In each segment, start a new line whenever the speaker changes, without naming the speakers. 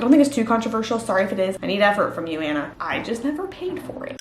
I don't think it's too controversial. Sorry if it is. I need effort from you, Anna. I just never paid for it.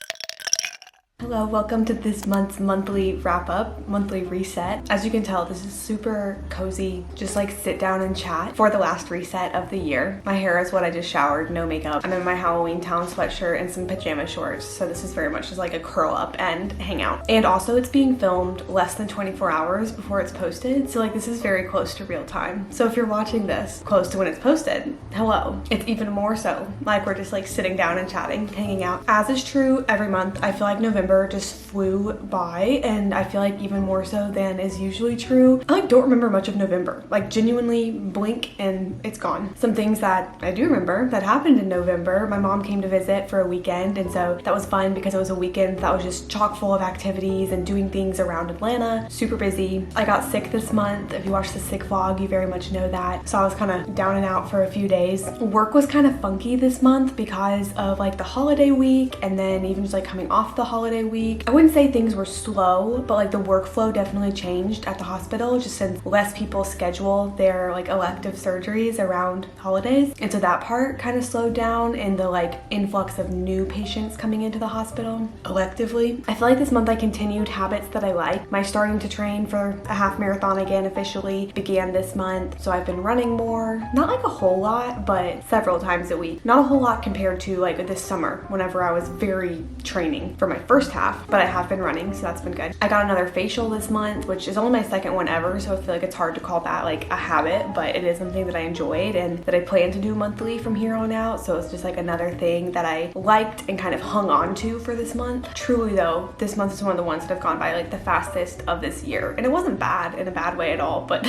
Hello, welcome to this month's monthly wrap up, monthly reset. As you can tell, this is super cozy, just like sit down and chat for the last reset of the year. My hair is what I just showered, no makeup. I'm in my Halloween Town sweatshirt and some pajama shorts, so this is very much just like a curl up and hang out. And also it's being filmed less than 24 hours before it's posted, so like this is very close to real time. So if you're watching this close to when it's posted, hello. It's even more so like we're just like sitting down and chatting, hanging out. As is true every month, I feel like November just flew by, and I feel like even more so than is usually true. I like don't remember much of November, like genuinely blink and it's gone. Some things that I do remember that happened in November, my mom came to visit for a weekend, and so that was fun because it was a weekend that was just chock full of activities and doing things around Atlanta. Super busy. I got sick this month. If you watched the sick vlog, you very much know that. So I was kind of down and out for a few days. Work was kind of funky this month because of like the holiday week, and then even just like coming off the holiday week. I wouldn't say things were slow, but like the workflow definitely changed at the hospital just since less people schedule their like elective surgeries around holidays. And so that part kind of slowed down in the like influx of new patients coming into the hospital electively. I feel like this month I continued habits that I like. My starting to train for a half marathon again officially began this month. So I've been running more, not like a whole lot, but several times a week. Not a whole lot compared to like this summer whenever I was very training for my first half, but I have been running, so that's been good. I got another facial this month, which is only my second one ever, so I feel like it's hard to call that like a habit, but it is something that I enjoyed and that I plan to do monthly from here on out. So it's just like another thing that I liked and kind of hung on to for this month. Truly though, this month is one of the ones that have gone by like the fastest of this year, and it wasn't bad in a bad way at all, but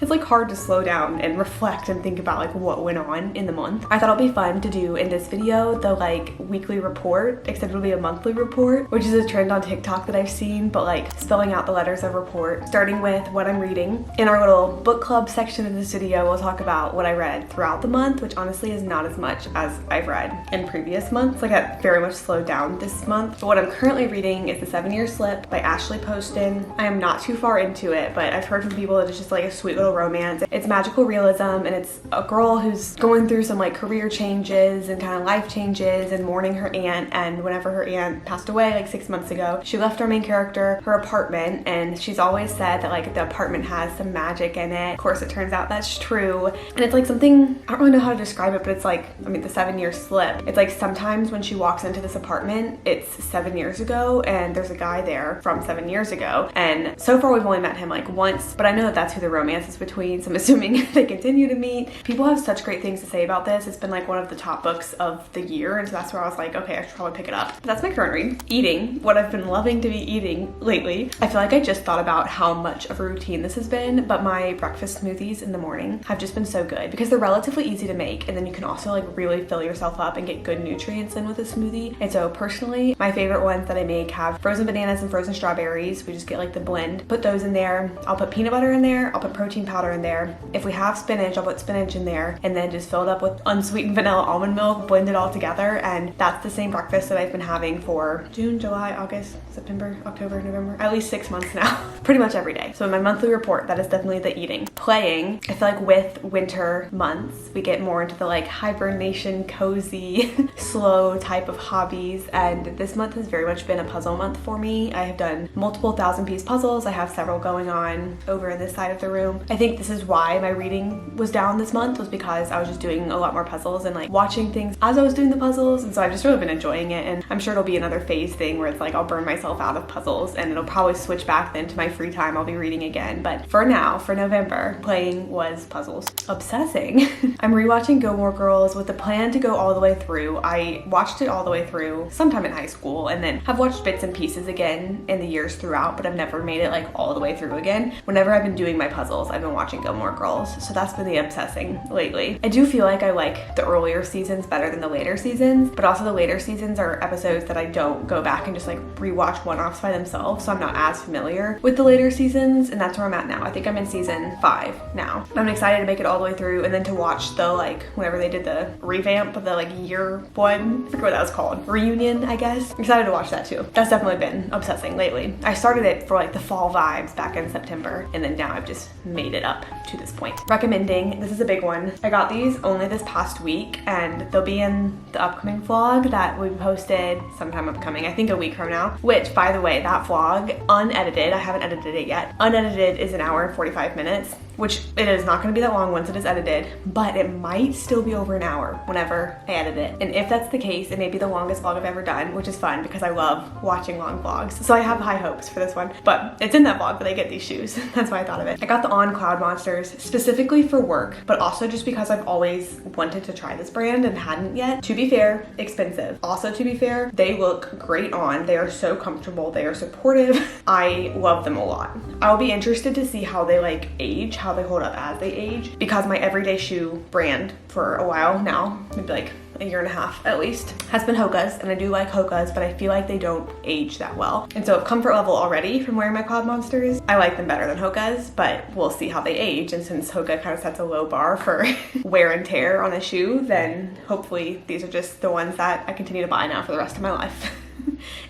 it's like hard to slow down and reflect and think about like what went on in the month. I thought it'd be fun to do in this video the like weekly report, except it'll be a monthly report, which is a trend on TikTok that I've seen, but like spelling out the letters of report, starting with what I'm reading. In our little book club section of this video, we'll talk about what I read throughout the month, which honestly is not as much as I've read in previous months. Like that very much slowed down this month. But what I'm currently reading is The 7-Year Slip by Ashley Poston. I am not too far into it, but I've heard from people that it's just like a sweet little romance. It's magical realism, and it's a girl who's going through some like career changes and kind of life changes and mourning her aunt, and whenever her aunt passed away like 6 months ago, she left our main character her apartment, and she's always said that like the apartment has some magic in it. Of course it turns out that's true, and it's like something, I don't really know how to describe it, but it's like, I mean, the 7-year slip. It's like sometimes when she walks into this apartment, it's 7 years ago and there's a guy there from 7 years ago, and so far we've only met him like once, but I know that that's who the romance is between, so I'm assuming they continue to meet. People have such great things to say about this. It's been like one of the top books of the year, and so that's where I was like, okay, I should probably pick it up. But that's my current read. Eating, what I've been loving to be eating lately. I feel like I just thought about how much of a routine this has been, but my breakfast smoothies in the morning have just been so good because they're relatively easy to make, and then you can also like really fill yourself up and get good nutrients in with a smoothie. And so personally, my favorite ones that I make have frozen bananas and frozen strawberries. We just get like the blend, put those in there. I'll put peanut butter in there. I'll put protein powder in there. If we have spinach, I'll put spinach in there, and then just fill it up with unsweetened vanilla almond milk, blend it all together, and that's the same breakfast that I've been having for June, July, August, September, October, November, at least 6 months now, pretty much every day. So in my monthly report, that is definitely the eating. Playing, I feel like with winter months, we get more into the like hibernation, cozy, slow type of hobbies, and this month has very much been a puzzle month for me. I have done multiple 1,000-piece puzzles. I have several going on over in this side of the room. I think this is why my reading was down this month, was because I was just doing a lot more puzzles and like watching things as I was doing the puzzles, and so I've just really been enjoying it, and I'm sure it'll be another phase thing where it's like I'll burn myself out of puzzles, and it'll probably switch back then to my free time. I'll be reading again, but for now, for November, playing was puzzles. Obsessing. I'm rewatching Gilmore Girls with the plan to go all the way through. I watched it all the way through sometime in high school, and then have watched bits and pieces again in the years throughout, but I've never made it like all the way through again. Whenever I've been doing my puzzles, I've been watching Gilmore Girls, so that's been the obsessing lately. I do feel like I like the earlier seasons better than the later seasons, but also the later seasons are episodes that I don't go back back and just like rewatch one-offs by themselves, so I'm not as familiar with the later seasons, and that's where I'm at now. I think I'm in season 5 now. I'm excited to make it all the way through and then to watch the like whenever they did the revamp of the like year one, I forget what that was called, reunion, I guess. I'm excited to watch that too. That's definitely been obsessing lately. I started it for like the fall vibes back in September, and then now I've just made it up to this point. Recommending, this is a big one. I got these only this past week, and they'll be in the upcoming vlog that we posted sometime upcoming, I think a week from now, which by the way, that vlog, unedited, I haven't edited it yet, unedited is an hour and 45 minutes, which it is not going to be that long once it is edited, but it might still be over an hour whenever I edit it. And if that's the case, it may be the longest vlog I've ever done, which is fun because I love watching long vlogs. So I have high hopes for this one, but it's in that vlog that I get these shoes. That's why I thought of it. I got the On Cloud Monsters specifically for work, but also just because I've always wanted to try this brand and hadn't yet. To be fair, expensive. Also, to be fair, they look great on. They are so comfortable. They are supportive. I love them a lot. I'll be interested to see how they like age, how they hold up as they age, because my everyday shoe brand for a while now, maybe like a year and a half at least, has been Hoka's, and I do like Hoka's, but I feel like they don't age that well. And so comfort level already from wearing my Cloud Monsters, I like them better than Hoka's, but we'll see how they age. And since Hoka kind of sets a low bar for wear and tear on a shoe, then hopefully these are just the ones that I continue to buy now for the rest of my life.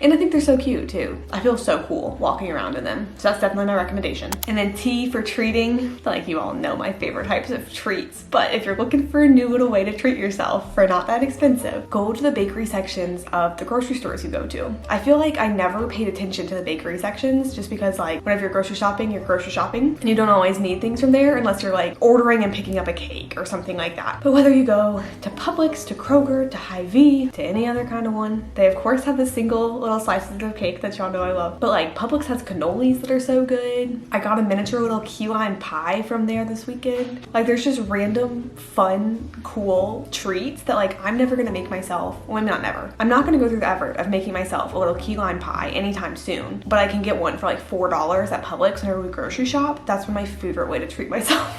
And I think they're so cute too. I feel so cool walking around in them. So that's definitely my recommendation. And then T for treating. I feel like you all know my favorite types of treats, but if you're looking for a new little way to treat yourself for not that expensive, go to the bakery sections of the grocery stores you go to. I feel like I never paid attention to the bakery sections just because like whenever you're grocery shopping and you don't always need things from there unless you're like ordering and picking up a cake or something like that. But whether you go to Publix, to Kroger, to Hy-Vee, to any other kind of one, they of course have the single little slices of cake that y'all know I love. But like Publix has cannolis that are so good. I got a miniature little key lime pie from there this weekend. Like there's just random fun, cool treats that like I'm never gonna make myself. Well, I'm not never. I'm not gonna go through the effort of making myself a little key lime pie anytime soon, but I can get one for like $4 at Publix whenever we grocery shop. That's my favorite way to treat myself.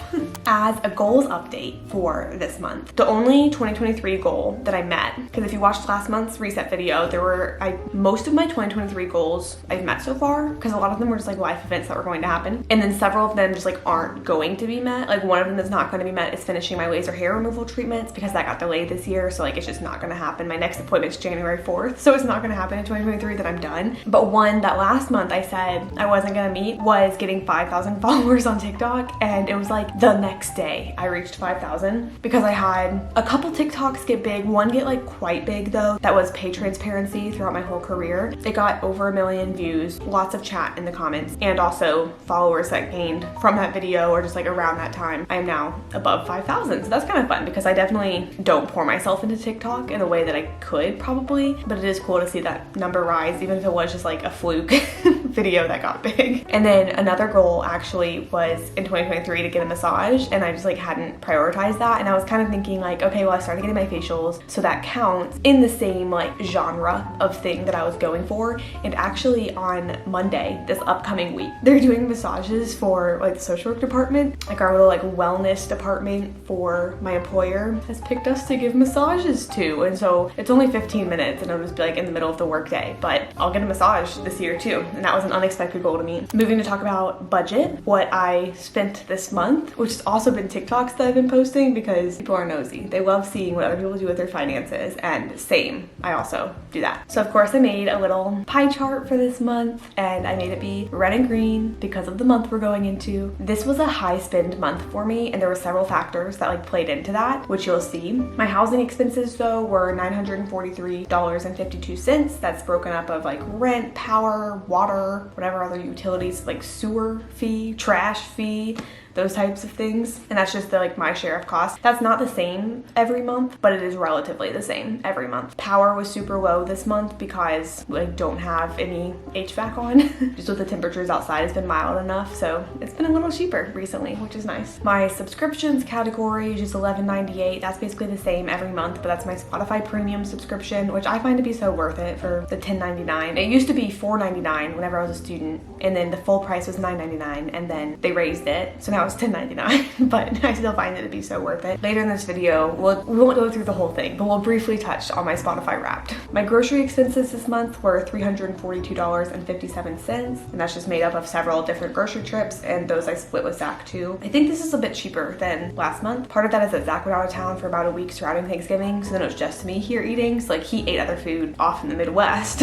As a goals update for this month, the only 2023 goal that I met, because if you watched last month's reset video, there were most of my 2023 goals I've met so far, because a lot of them were just like life events that were going to happen, and then several of them just like aren't going to be met. Like one of them that's not going to be met is finishing my laser hair removal treatments, because that got delayed this year, so like it's just not going to happen. My next appointment's January 4th, so it's not going to happen in 2023 that I'm done. But one that last month I said I wasn't going to meet was getting 5,000 followers on TikTok, and it was like the next day I reached 5,000 because I had a couple TikToks get big. One get like quite big though, that was pay transparency throughout my whole career. It got over 1 million views, lots of chat in the comments, and also followers that gained from that video or just like around that time. I am now above 5,000, so that's kind of fun because I definitely don't pour myself into TikTok in a way that I could probably, but it is cool to see that number rise, even if it was just like a fluke video that got big. And then another goal actually was in 2023 to get a massage, and I just like hadn't prioritized that, and I was kind of thinking like, okay, well I started getting my facials, so that counts in the same like genre of thing that I was going for. And actually on Monday, this upcoming week, they're doing massages for like the social work department. Like our little like wellness department for my employer has picked us to give massages to, and so it's only 15 minutes and it'll just be like in the middle of the workday, but I'll get a massage this year too, and that was an unexpected goal to me. Moving to talk about budget, what I spent this month, which has also been TikToks that I've been posting because people are nosy. They love seeing what other people do with their finances, and same, I also do that. So of course I made a little pie chart for this month, and I made it be red and green because of the month we're going into. This was a high spend month for me, and there were several factors that like played into that, which you'll see. My housing expenses though were $943.52. That's broken up of like rent, power, water, whatever other utilities, like sewer fee, trash fee, those types of things. And that's just the, like my share of costs. That's not the same every month, but it is relatively the same every month. Power was super low this month because I don't have any HVAC on. Just with the temperatures outside, it's been mild enough, so it's been a little cheaper recently, which is nice. My subscriptions category is just $11.98. That's basically the same every month, but that's my Spotify premium subscription, which I find to be so worth it for the $10.99. It used to be $4.99 whenever I was a student, and then the full price was $9.99, and then they raised it, so now now it's $10.99, but I still find it to be so worth it. Later in this video, we won't go through the whole thing, but we'll briefly touch on my Spotify Wrapped. My grocery expenses this month were $342.57, and that's just made up of several different grocery trips, and those I split with Zach too. I think this is a bit cheaper than last month. Part of that is that Zach went out of town for about a week surrounding Thanksgiving, so then it was just me here eating. So like he ate other food off in the Midwest,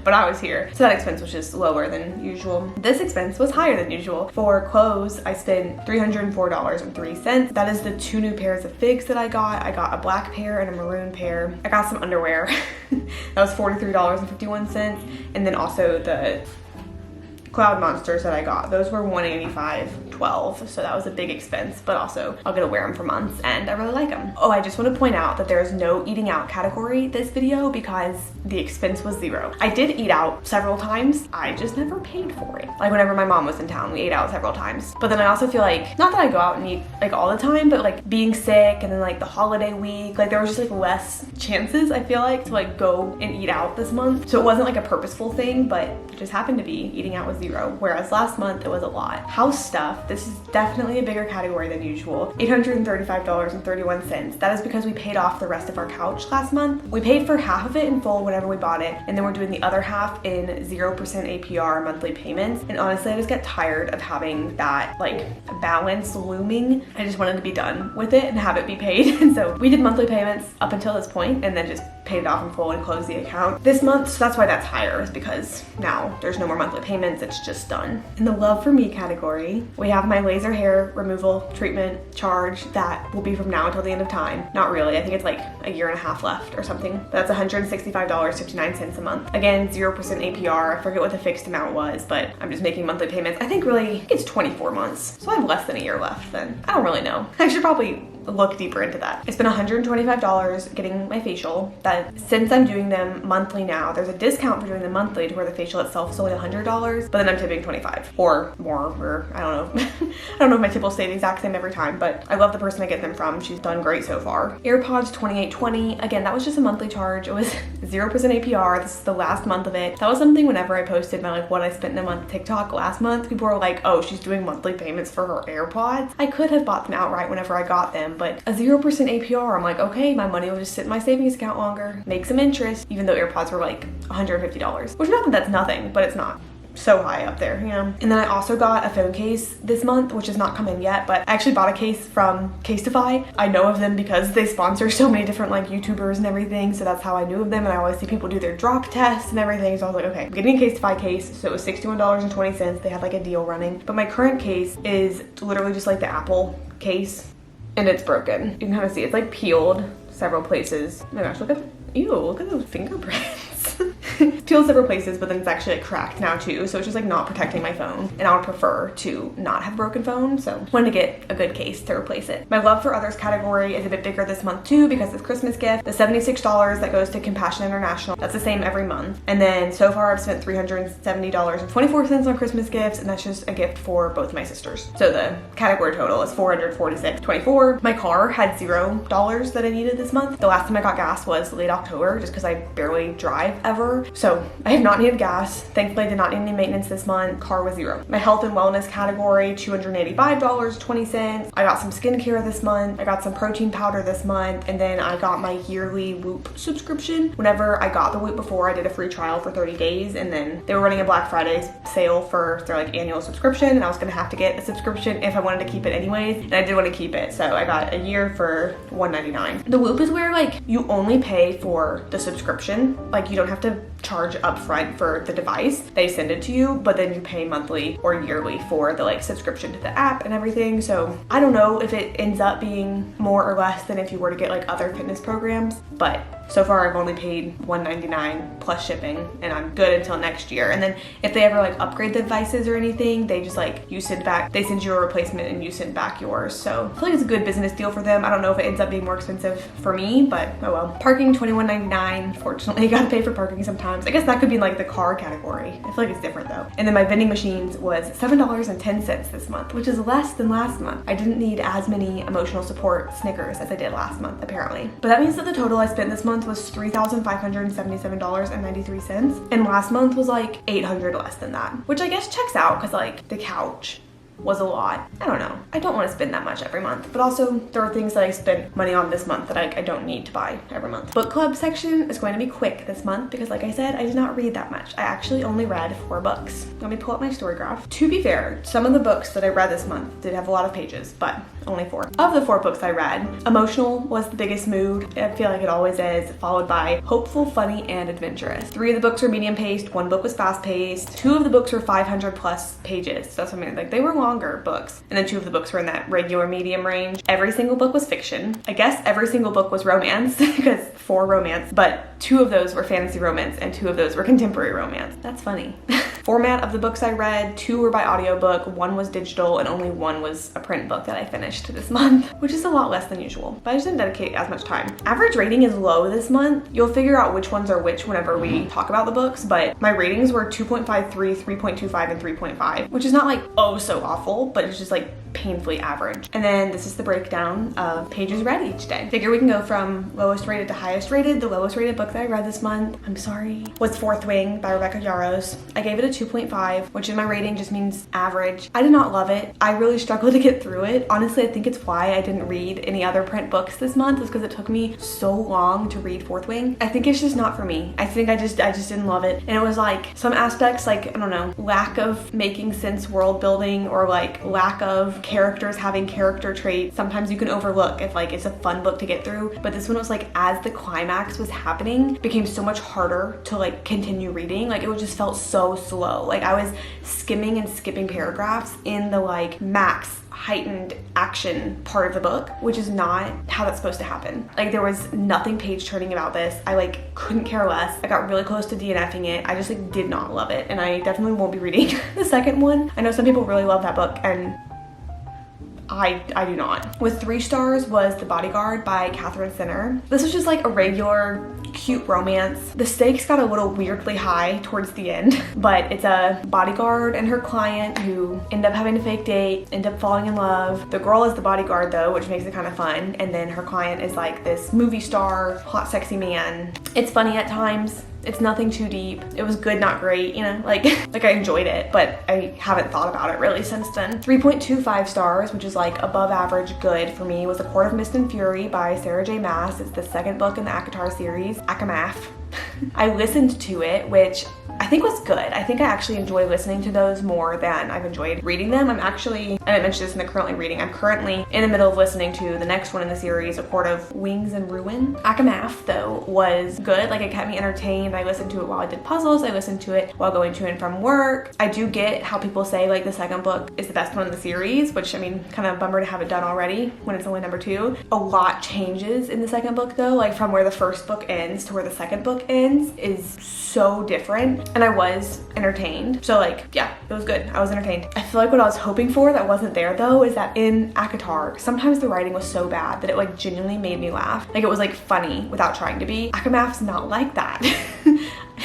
but I was here. So that expense was just lower than usual. This expense was higher than usual. For clothes, I spent $304.03. That is the 2 new pairs of figs that I got. I got a black pair and a maroon pair. I got some underwear. That was $43.51. And then also the Cloud Monsters that I got. Those were $185.12, so that was a big expense, but also I'll get to wear them for months and I really like them. Oh, I just want to point out that there's no eating out category this video because the expense was zero. I did eat out several times. I just never paid for it. Like whenever my mom was in town, we ate out several times. But then I also feel like, not that I go out and eat like all the time, but like being sick and then like the holiday week, like there was just like less chances, I feel like, to like go and eat out this month. So it wasn't like a purposeful thing, but it just happened to be eating out was zero, whereas last month it was a lot. House stuff, this is definitely a bigger category than usual. $835.31. That is because we paid off the rest of our couch last month. We paid for half of it in full whenever we bought it, and then we're doing the other half in 0% APR monthly payments. And honestly, I just get tired of having that like balance looming. I just wanted to be done with it and have it be paid. And so we did monthly payments up until this point and then just paid it off in full and closed the account this month. So that's why that's higher, is because now there's no more monthly payments. It's just done. In the love for me category, we have my laser hair removal treatment charge that will be from now until the end of time. Not really. I think it's like a year and a half left or something. That's $165.59 a month. Again, 0% APR. I forget what the fixed amount was, but I'm just making monthly payments. I think it's 24 months. So I have less than a year left then. I don't really know. I should probably look deeper into that. I spent $125 getting my facial. That since I'm doing them monthly now, there's a discount for doing them monthly to where the facial itself is only $100, but then I'm tipping $25 or more, or I don't know. I don't know if my tip will stay the exact same every time, but I love the person I get them from. She's done great so far. AirPods $28.20. Again, that was just a monthly charge. It was 0% APR. This is the last month of it. That was something whenever I posted my like what I spent in a month TikTok last month, people were like, oh, she's doing monthly payments for her AirPods. I could have bought them outright whenever I got them, but a 0% APR, I'm like, okay, my money will just sit in my savings account longer, make some interest, even though AirPods were like $150, which not that that's nothing, but it's not so high up there, you know. And then I also got a phone case this month, which has not come in yet, but I actually bought a case from Casetify. I know of them because they sponsor so many different like YouTubers and everything, so that's how I knew of them, and I always see people do their drop tests and everything, so I was like, okay, I'm getting a Casetify case. So it was $61.20. They had like a deal running, but my current case is literally just like the Apple case, and it's broken. You can kind of see it's like peeled several places. Oh my gosh, look at those fingerprints. Peeled several places, but then it's actually like cracked now too, so it's just like not protecting my phone, and I would prefer to not have a broken phone, so wanted to get a good case to replace it. My love for others category is a bit bigger this month too because it's Christmas gift. The $76 that goes to Compassion International, that's the same every month. And then so far I've spent $370.24 on Christmas gifts, and that's just a gift for both my sisters. So the category total is $446.24. My car had $0 that I needed this month. The last time I got gas was late October, just because I barely drive ever. So I have not needed gas. Thankfully, I did not need any maintenance this month. Car was $0. My health and wellness category, $285.20. I got some skincare this month. I got some protein powder this month. And then I got my yearly Whoop subscription. Whenever I got the Whoop before, I did a free trial for 30 days. And then they were running a Black Friday sale for their like annual subscription. And I was going to have to get a subscription if I wanted to keep it anyways. And I did want to keep it. So I got a year for $199. The Whoop is where like you only pay for the subscription. Like you don't have to charge upfront for the device. They send it to you, but then you pay monthly or yearly for the like subscription to the app and everything. So I don't know if it ends up being more or less than if you were to get like other fitness programs, but so far I've only paid $199 plus shipping, and I'm good until next year. And then if they ever like upgrade the devices or anything, they just like they send you a replacement and you send back yours. So I feel like it's a good business deal for them. I don't know if it ends up being more expensive for me, but oh well. Parking $21.99. Fortunately, you gotta pay for parking sometimes. I guess that could be like the car category. I feel like it's different though. And then my vending machines was $7.10 this month, which is less than last month. I didn't need as many emotional support Snickers as I did last month, apparently. But that means that the total I spent this month was $3,577.93, and last month was like $800 less than that, which I guess checks out because like the couch was a lot. I don't know. I don't want to spend that much every month, but also there are things that I spent money on this month that I don't need to buy every month. Book club section is going to be quick this month because like I said, I did not read that much. I actually only read 4 books. Let me pull up my story graph. To be fair, some of the books that I read this month did have a lot of pages, but only 4. Of the 4 books I read, emotional was the biggest mood. I feel like it always is, followed by hopeful, funny, and adventurous. 3 of the books were medium paced, 1 book was fast paced, 2 of the books were 500 plus pages. So that's what I mean, like they were longer books. And then 2 of the books were in that regular medium range. Every single book was fiction. I guess every single book was romance because 4 romance, but 2 of those were fantasy romance and 2 of those were contemporary romance. That's funny. Format of the books I read, 2 were by audiobook, 1 was digital, and only 1 was a print book that I finished this month, which is a lot less than usual, but I just didn't dedicate as much time. Average rating is low this month. You'll figure out which ones are which whenever we talk about the books, but my ratings were 2.53, 3.25, and 3.5, which is not like, oh, so awful, but it's just like painfully average. And then this is the breakdown of pages read each day. Figure we can go from lowest rated to highest rated. The lowest rated book that I read this month, I'm sorry, was Fourth Wing by Rebecca Yarros. I gave it a 2.5, which in my rating just means average. I did not love it. I really struggled to get through it. Honestly, I think it's why I didn't read any other print books this month, is because it took me so long to read Fourth Wing. I think it's just not for me. I think I just didn't love it. And it was like some aspects, like, I don't know, lack of making sense world building, or like lack of characters having character traits. Sometimes you can overlook if like it's a fun book to get through, but this one was like, as the climax was happening, it became so much harder to like continue reading. Like it just felt so slow. Like I was skimming and skipping paragraphs in the like max heightened action part of the book, which is not how that's supposed to happen. Like there was nothing page turning about this. I like couldn't care less. I got really close to DNFing it. I just like did not love it, and I definitely won't be reading the second one. I know some people really love that book, and I do not. With 3 stars was The Bodyguard by Catherine Sinner. This was just like a regular cute romance. The stakes got a little weirdly high towards the end, but it's a bodyguard and her client who end up having a fake date, end up falling in love. The girl is the bodyguard though, which makes it kind of fun, and then her client is like this movie star, hot sexy man. It's funny at times. It's nothing too deep. It was good, not great, you know, like I enjoyed it, but I haven't thought about it really since then. 3.25 stars, which is like above average good for me, was A Court of Mist and Fury by Sarah J. Maas. It's the 2nd book in the ACOTAR series, a.bea.s. I listened to it, which I think was good. I think I actually enjoy listening to those more than I've enjoyed reading them. I'm actually, and I mentioned this in the currently reading, I'm currently in the middle of listening to the next one in the series, A Court of Wings and Ruin. a.bea.s though was good. Like it kept me entertained. I listened to it while I did puzzles. I listened to it while going to and from work. I do get how people say like the 2nd book is the best one in the series, which I mean, kind of bummer to have it done already when it's only number 2. A lot changes in the 2nd book though, like from where the 1st book ends to where the 2nd book ends is so different, and I was entertained. So like, yeah, it was good. I was entertained. I feel like what I was hoping for that wasn't there though is that in ACOTAR, sometimes the writing was so bad that it like genuinely made me laugh. Like it was like funny without trying to be. a.bea.s not like that.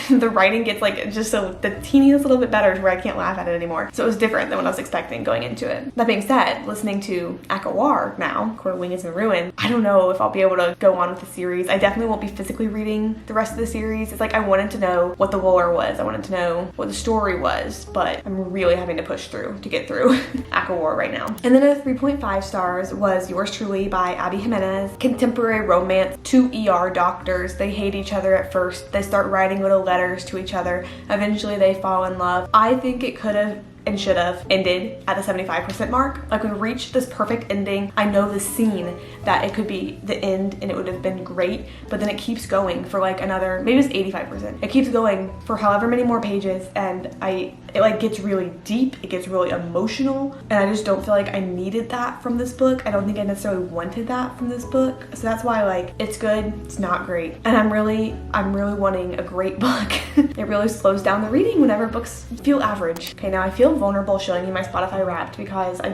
The writing gets like just so the teeniest little bit better to where I can't laugh at it anymore. So it was different than what I was expecting going into it. That being said, listening to ACOTAR now, Court of Wings and Ruin, I don't know if I'll be able to go on with the series. I definitely won't be physically reading the rest of the series. It's like I wanted to know what the lore was. I wanted to know what the story was, but I'm really having to push through to get through ACOTAR right now. And then a 3.5 stars was Yours Truly by Abby Jimenez. Contemporary romance, 2 ER doctors. They hate each other at first. They start writing little letters to each other. Eventually they fall in love. I think it could have and should have ended at the 75% mark. Like we reached this perfect ending. I know the scene that it could be the end and it would have been great, but then it keeps going for like another, maybe it's 85%. It keeps going for however many more pages, and it like gets really deep, it gets really emotional, and I just don't feel like I needed that from this book. I don't think I necessarily wanted that from this book. So that's why like it's good, it's not great. And I'm really wanting a great book. It really slows down the reading whenever books feel average. Okay, now I feel vulnerable showing you my Spotify Wrapped because I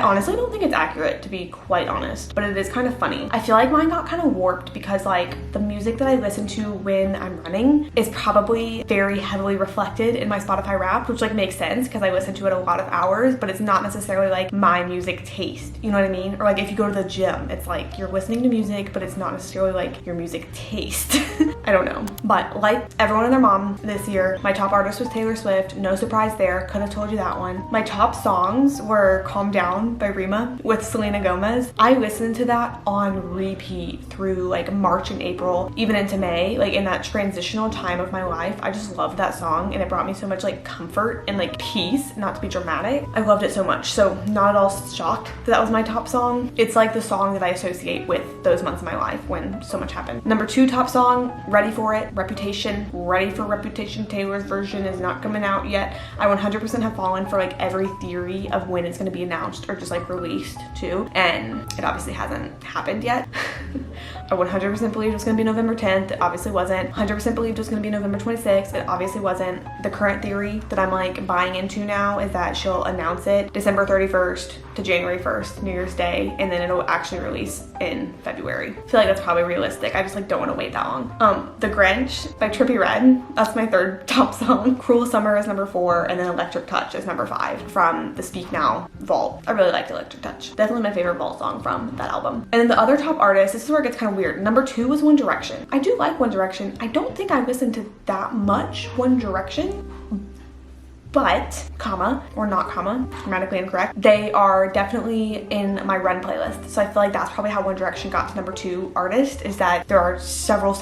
honestly don't think it's accurate, to be quite honest, but it is kind of funny. I feel like mine got kind of warped because like the music that I listen to when I'm running is probably very heavily reflected in my Spotify Wrapped, which like makes sense because I listen to it a lot of hours, but it's not necessarily like my music taste, you know what I mean? Or like if you go to the gym, it's like you're listening to music, but it's not necessarily like your music taste. I don't know. But like everyone and their mom this year, my top artist was Taylor Swift. No surprise there. Could have told told you that one. My top songs were Calm Down by Rima with Selena Gomez. I listened to that on repeat through like March and April, even into May, like in that transitional time of my life. I just loved that song and it brought me so much like comfort and like peace, not to be dramatic. I loved it so much. So not at all shocked that that was my top song. It's like the song that I associate with those months of my life when so much happened. Number 2 top song, Ready for It, Reputation. Ready for Reputation. Taylor's version is not coming out yet. I 100% have fallen for like every theory of when it's going to be announced or just like released too, and it obviously hasn't happened yet. I 100% believed it was going to be November 10th. It obviously wasn't. 100% believed it was going to be November 26th. It obviously wasn't. The current theory that I'm like buying into now is that she'll announce it December 31st to January 1st, New Year's Day, and then it'll actually release in February. I feel like that's probably realistic. I just like don't want to wait that long. The Grinch by Trippie Redd. That's my 3rd top song. Cruel Summer is number 4, and then Electric Touch is number 5 from the Speak Now vault. I really liked Electric Touch. Definitely my favorite vault song from that album. And then the other top artist, this is where it gets kind of weird. Number 2 was One Direction. I do like One Direction. I don't think I listened to that much One Direction, but, comma, or not comma, grammatically incorrect, they are definitely in my run playlist. So I feel like that's probably how One Direction got to number 2 artist, is that there are several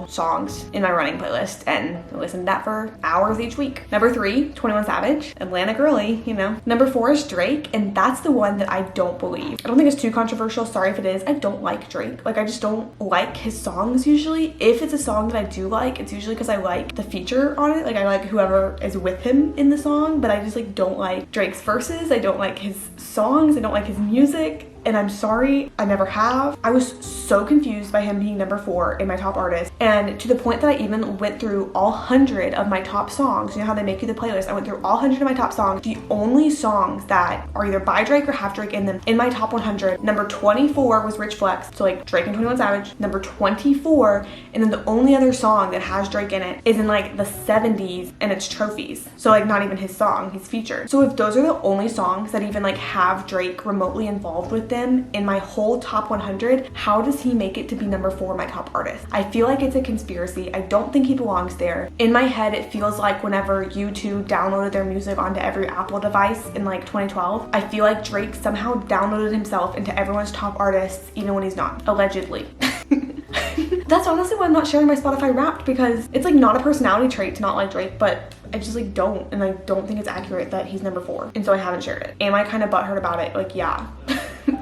songs in my running playlist, and I listen to that for hours each week. Number 3, 21 Savage, Atlanta girly, you know. Number 4 is Drake, and that's the one that I don't believe. I don't think it's too controversial, sorry if it is. I don't like Drake. Like, I just don't like his songs usually. If it's a song that I do like, it's usually because I like the feature on it. Like, I like whoever is with him in the song, but I just like don't like Drake's verses. I don't like his songs. I don't like his music. And I'm sorry, I never have. I was so confused by him being number 4 in my top artist, and to the point that I even went through all 100 of my top songs. You know how they make you the playlist? I went through all 100 of my top songs. The only songs that are either by Drake or have Drake in them in my top 100, number 24 was Rich Flex, so like Drake and 21 Savage, number 24, and then the only other song that has Drake in it is in like the 70s, and it's Trophies. So like not even his song, he's featured. So if those are the only songs that even like have Drake remotely involved with them in my whole top 100, how does he make it to be number 4 my top artist? I feel like it's a conspiracy. I don't think he belongs there. In my head, it feels like whenever U2 downloaded their music onto every Apple device in like 2012, I feel like Drake somehow downloaded himself into everyone's top artists even when he's not, allegedly. That's honestly why I'm not sharing my Spotify Wrapped, because it's like not a personality trait to not like Drake, but I just like don't, and I don't think it's accurate that he's number 4, and so I haven't shared it. Am I kind of butthurt about it? Like, yeah.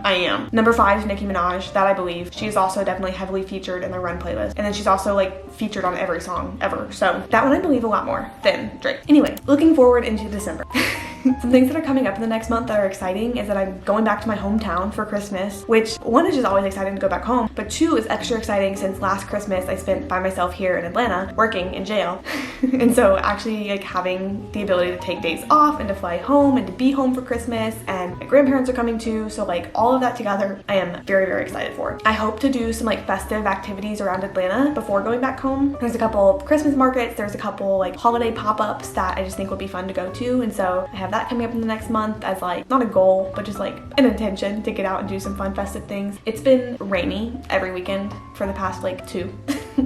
I am. Number 5 is Nicki Minaj, that I believe. She is also definitely heavily featured in the run playlist, and then she's also like featured on every song ever, so that one I believe a lot more than Drake. Anyway, looking forward into December. Some things that are coming up in the next month that are exciting is that I'm going back to my hometown for Christmas, which 1 is just always exciting to go back home, but 2 is extra exciting since last Christmas I spent by myself here in Atlanta working in jail. And so actually like having the ability to take days off and to fly home and to be home for Christmas, and my grandparents are coming too, so like all of that together I am very, very excited for. I hope to do some like festive activities around Atlanta before going back home. There's a couple of Christmas markets, there's a couple like holiday pop-ups that I just think would be fun to go to, and so I have that coming up in the next month as like not a goal but just like an intention to get out and do some fun festive things. It's been rainy every weekend for the past like 2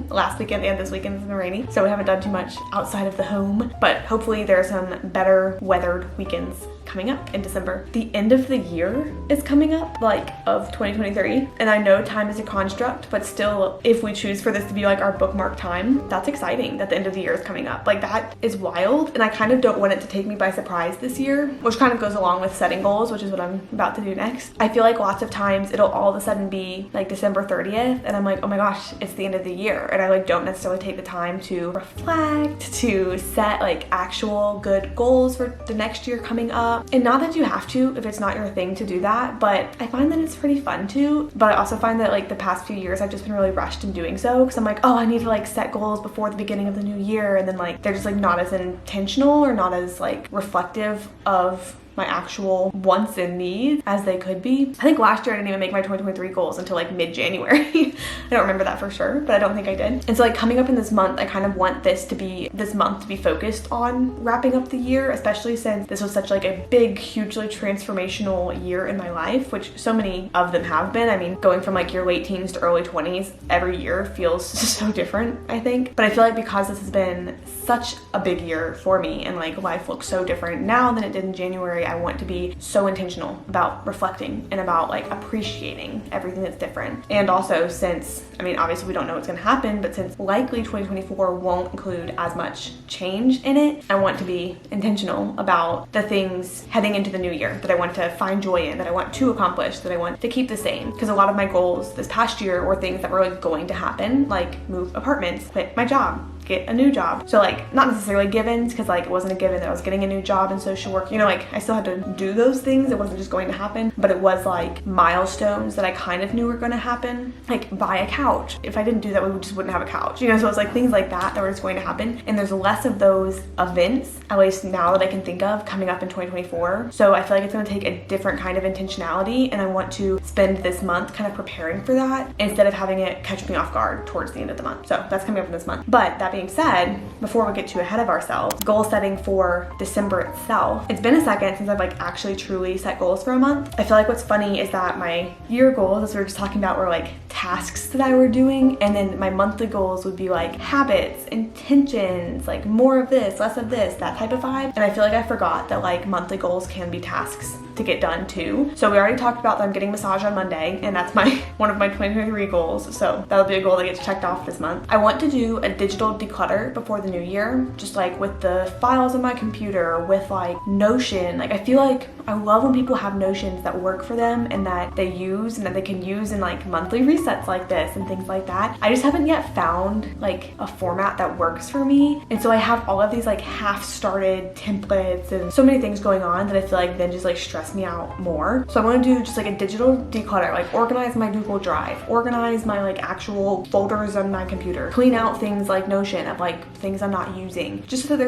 last weekend and this weekend has been rainy, so we haven't done too much outside of the home, but hopefully there are some better weathered weekends coming up in December. The end of the year is coming up, like of 2023, and I know time is a construct, but still, if we choose for this to be like our bookmark time, that's exciting that the end of the year is coming up. Like, that is wild, and I kind of don't want it to take me by surprise this year, which kind of goes along with setting goals, which is what I'm about to do next. I feel like lots of times it'll all of a sudden be like December 30th, and I'm like, oh my gosh, it's the end of the year, and I like don't necessarily take the time to reflect, to set like actual good goals for the next year coming up. And not that you have to if it's not your thing to do that, but I find that it's pretty fun to. But I also find that like the past few years I've just been really rushed in doing so, because I'm like, oh, I need to like set goals before the beginning of the new year, and then like they're just like not as intentional or not as like reflective of my actual wants and needs as they could be. I think last year I didn't even make my 2023 goals until like mid-January. I don't remember that for sure, but I don't think I did. And so like coming up in this month, I kind of want this month to be focused on wrapping up the year, especially since this was such like a big, hugely transformational year in my life, which so many of them have been. I mean, going from like your late teens to early 20s, every year feels so different, I think. But I feel like because this has been such a big year for me and like life looks so different now than it did in January, I want to be so intentional about reflecting and about like appreciating everything that's different. And also since, I mean, obviously we don't know what's going to happen, but since likely 2024 won't include as much change in it, I want to be intentional about the things heading into the new year that I want to find joy in, that I want to accomplish, that I want to keep the same. Because a lot of my goals this past year were things that were like going to happen, like move apartments, quit my job, get a new job. So like not necessarily givens, because like it wasn't a given that I was getting a new job in social work, you know, like I still had to do those things. It wasn't just going to happen, but it was like milestones that I kind of knew were going to happen, like buy a couch. If I didn't do that, we just wouldn't have a couch, you know. So it was like things like that were just going to happen, and there's less of those events, at least now that I can think of, coming up in 2024. So I feel like it's going to take a different kind of intentionality, and I want to spend this month kind of preparing for that instead of having it catch me off guard towards the end of the month. So that's coming up in this month. But that being said, before we get too ahead of ourselves, goal setting for December itself, it's been a second since I've like actually truly set goals for a month. I feel like what's funny is that my year goals, as we were just talking about, were like tasks that I were doing, and then my monthly goals would be like habits, intentions, like more of this, less of this, that type of vibe. And I feel like I forgot that like monthly goals can be tasks to get done too. So we already talked about that I'm getting massage on Monday, and that's one of my 2023 goals. So that'll be a goal that gets checked off this month. I want to do a digital declutter before the new year, just like with the files on my computer, with like Notion. Like I feel like I love when people have Notions that work for them and that they use and that they can use in like monthly resets like this and things like that. I just haven't yet found like a format that works for me. And so I have all of these like half-started templates and so many things going on that I feel like then just like stress me out more. So I want to do just like a digital declutter, like organize my Google Drive, organize my like actual folders on my computer, clean out things like Notion of like things I'm not using, just so that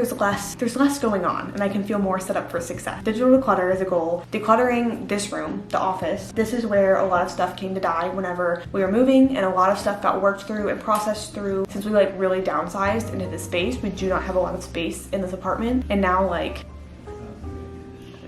there's less going on and I can feel more set up for success. Digital declutter is a goal. Decluttering this room, the office, this is where a lot of stuff came to die whenever we were moving, and a lot of stuff got worked through and processed through. Since we like really downsized into this space, we do not have a lot of space in this apartment, and now like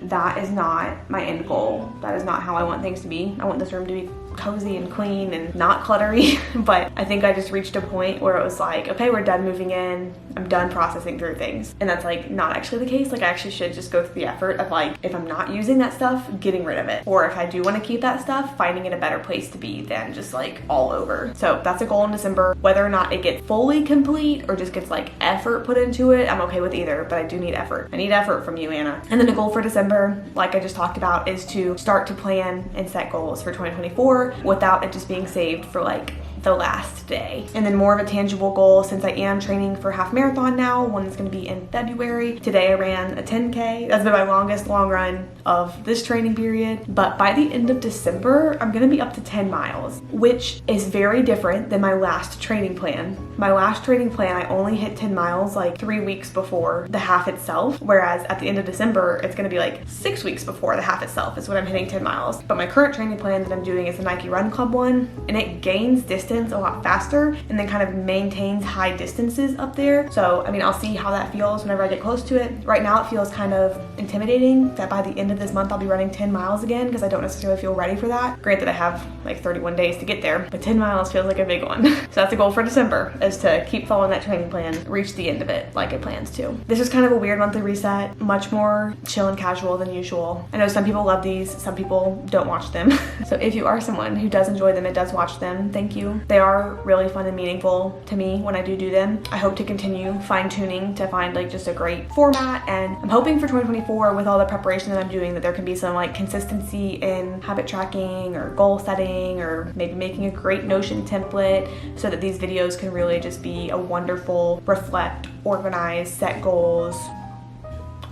that is not my end goal. That is not how I want things to be. I want this room to be cozy and clean and not cluttery. But I think I just reached a point where it was like, okay, we're done moving in. I'm done processing through things. And that's like not actually the case. Like I actually should just go through the effort of like, if I'm not using that stuff, getting rid of it. Or if I do want to keep that stuff, finding it a better place to be than just like all over. So that's a goal in December. Whether or not it gets fully complete or just gets like effort put into it, I'm okay with either, but I do need effort. I need effort from you, Anna. And then the goal for December, like I just talked about, is to start to plan and set goals for 2024 without it just being saved for like the last day. And then more of a tangible goal, since I am training for half marathon now, one is going to be in February. Today I ran a 10K. That's been my longest long run of this training period. But by the end of December, I'm going to be up to 10 miles, which is very different than my last training plan. My last training plan, I only hit 10 miles like 3 weeks before the half itself, whereas at the end of December, it's going to be like 6 weeks before the half itself is when I'm hitting 10 miles. But my current training plan that I'm doing is the Nike Run Club one, and it gains distance a lot faster and then kind of maintains high distances up there. So I mean, I'll see how that feels whenever I get close to it. Right now it feels kind of intimidating that by the end of this month I'll be running 10 miles again, because I don't necessarily feel ready for that. Granted, I have like 31 days to get there, but 10 miles feels like a big one. So that's the goal for December, is to keep following that training plan, reach the end of it like it plans to. This is kind of a weird monthly reset, much more chill and casual than usual. I know some people love these, some people don't watch them. So if you are someone who does enjoy them and does watch them, thank you. They are really fun and meaningful to me when I do them. I hope to continue fine-tuning to find like just a great format, and I'm hoping for 2024, with all the preparation that I'm doing, that there can be some like consistency in habit tracking or goal setting, or maybe making a great Notion template, so that these videos can really just be a wonderful reflect, organize, set goals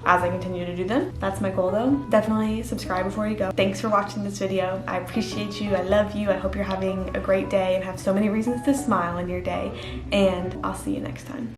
as I continue to do them. That's my goal though. Definitely subscribe before you go. Thanks for watching this video. I appreciate you. I love you. I hope you're having a great day and have so many reasons to smile in your day. And I'll see you next time.